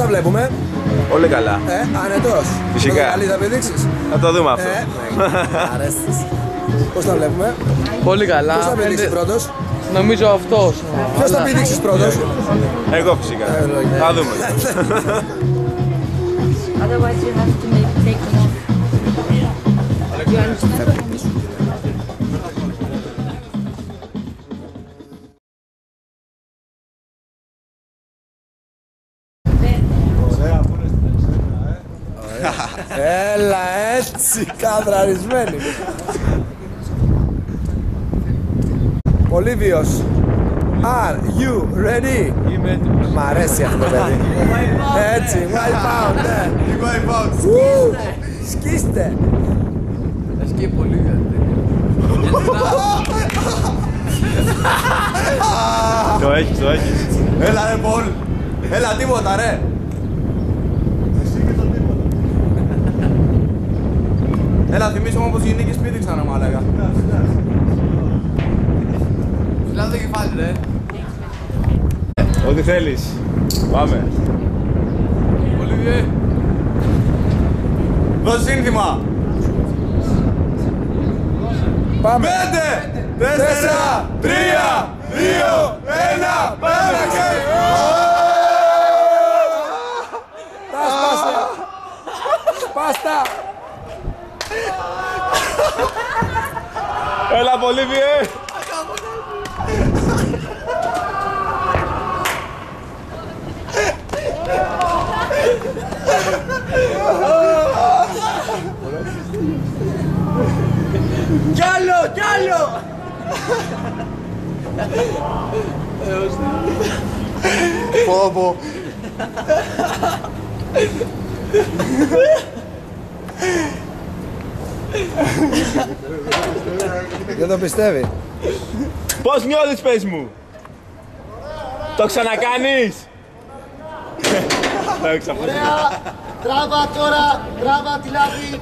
τα βλέπουμε? Πολύ καλά. Άνετος. Φυσικά. Καλή θα πηδήξεις. Θα το δούμε αυτό. Αρέστης. Πώς τα βλέπουμε? Πολύ καλά. Ποιος θα πηδήξει πρώτος? Νομίζω αυτός. Ποιος θα πηδήξεις πρώτος? Εγώ φυσικά. Θα δούμε. Otherwise you have to maybe take them off. You understand? Έλα έτσι, καδραρισμένη. Πολύβιος. Are you ready? Είμαι έτοιμος. Μ' αρέσει αυτό το παιδί. Έτσι, wipe out, ναι. Wipe out. Σκίστε. Θα σκύει πολύ Το έχεις, το έχεις. Έλα ρε Πολ. Έλα τίποτα ρε. Έλα θυμίσου μου πως οι γυναίκες πήδηξαν ρε μάλακα. Φυλάω το κεφάλι ρε. Ό,τι θέλεις. Πάμε. Ολίβιε. Δώσε σύνθημα. Πάμε. 5, 4, 3, 2, 1, πάμε. Τα σπάσε. Σπάστα. Έλα Πολύβιε. Κι άλλο, κι άλλο. Πω. Δεν το πιστεύει. Πώς νιώθεις πες μου? Το ξανακάνεις? Το έξω. Τράβα τώρα, τράβα τη λάβη.